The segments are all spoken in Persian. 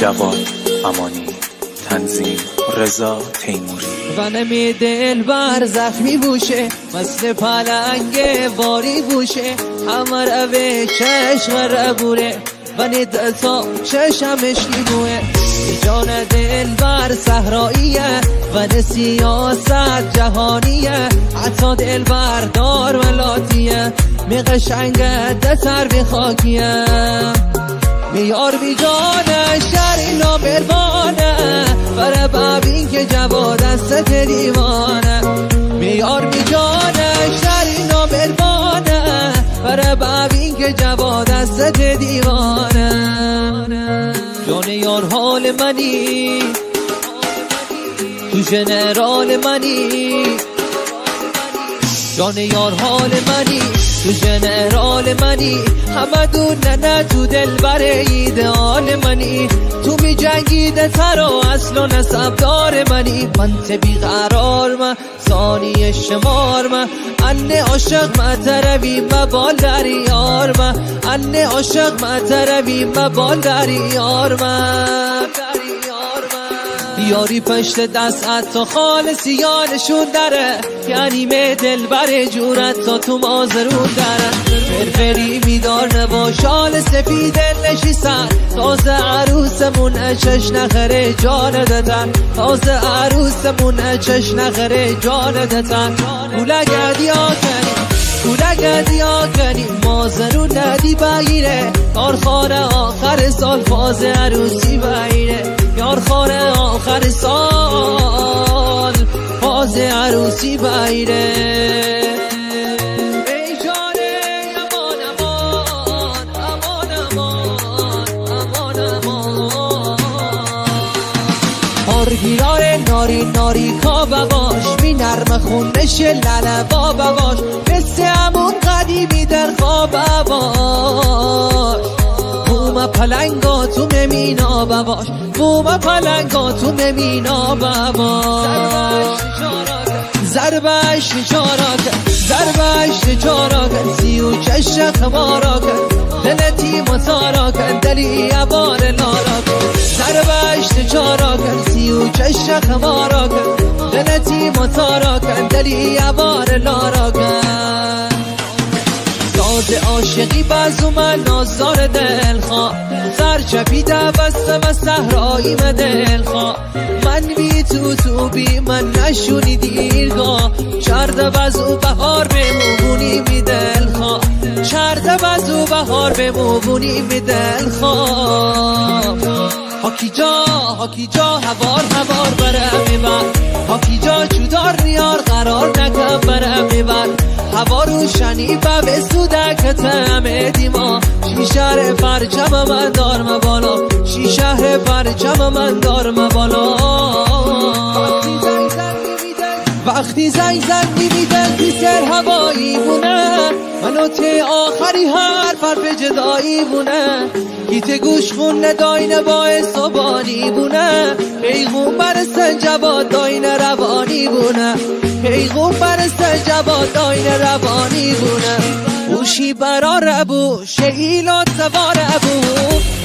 جواد امانی، تنظیم رضا تیموری. غنمی دلبر زخمی بوشه، مثل پلنگ واری بوشه، همه روه چشم ربوره و ندتا چشمش نیبوه. جان دلبر صحراییه و سیاست جهانیه، حتی دلبر دار ولاتیه، می قشنگه دتر بی خاکیه. میار بی جانه شهری نامربانه، بره ببین که جواد است دیوانه. میار بی جانه شهری نامربانه، بره ببین که جواد است دیوانه. جان یار حال منی، تو جنرال منی، جان یار حال منی، تو جنرال منی، همه دونه نه تو دلبر ایدئال منی. تو می جنگیده تر و اصل و نسب دار منی. من بی قرار من ثانی شمار من، انه عاشق متروی مبال در یار من، انه عاشق متروی مبال در یار من. یاری پشت دست تا خالصی یانشون داره، یعنی می دلبر جورت تا تو مازرون داره. فرفری میدار نباشال سفید نشیستن، تازه عروسمون چش نخره جان دتن، تازه عروسمون چش نخره جان دتن. گولگدی ها کنی، گولگدی ها کنی، مازرون ندی بگیره، کارخانه آخر سال فاز عروسی بگیره. یار خانه آخر سال فاز عروسی بگیره. ای جانه امان امان، امان امان، امان امان. هارگیرار ناری ناری کابا باش، می نرم خونش للبا باش، مثل همون قدیمی در خواب باش. بوم پلنگا تو نمینا باش، بوم پلنگا تو نمینا باش. ضربش چاراکن، ضربش چاراکن، سیو چش خماراکن، دلتی متاراکن، دلی عبار لاراکن. ضربش چاراکن، سیو چش خماراکن، دلتی متاراکن، دلی عبار لاراکن. ساز عاشقی بازو من نازدار دلخواه، سر چپیده بستم از صحرایی من دلخواه. من بی تو بی من نشونی دیرگاه، چرده بزو بهار بمونی می دلخواه، چرده بزو بهار بمونی می دلخواه. هاکی جا هوار هوار بره میبر، هاکی جا چودار نیار قرار نکن بره میبر. هوا روشنی و به سودک همه دیما، شیشهر پرچم من دارم بالا، شیشهر پرچم من دارم بالا. وقتی زنگ زن میدن تیتر هوایی بونه، منو ته آخری حرف جدایی بونه. گیت گوش خون داینه باعث و بانی بونه، پیغون برستن جواد داینه روانی بونه، پیغون برستن جواد داینه روانی بونه. اوشی برا ربو شیلات سوار ابو،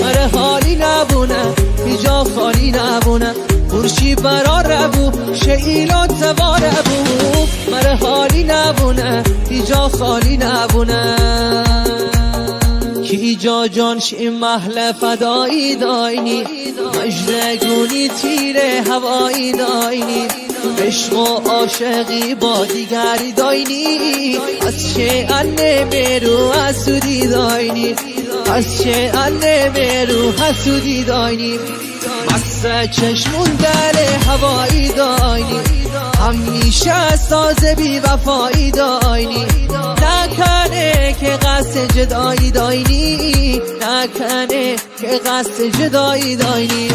مره حالی نبونه ایجا خالی نبونه. برشی برا ربو شیلات سوار ابو، مره حالی نبونه ایجا خالی نبونه. کی ایجا جانش این محل فدایی داینی، مجدگونی تیره هوایی داینی. عشق و عاشقی با دیگری داینی، از چه انه برو حسودی داینی، از چه انه برو حسودی داینی. مصر چشمون دل هوایی داینی، همیشه ساز بی وفایی داینی. نکنه که قصد جدایی داینی، نکنه که قصد جدایی داینی.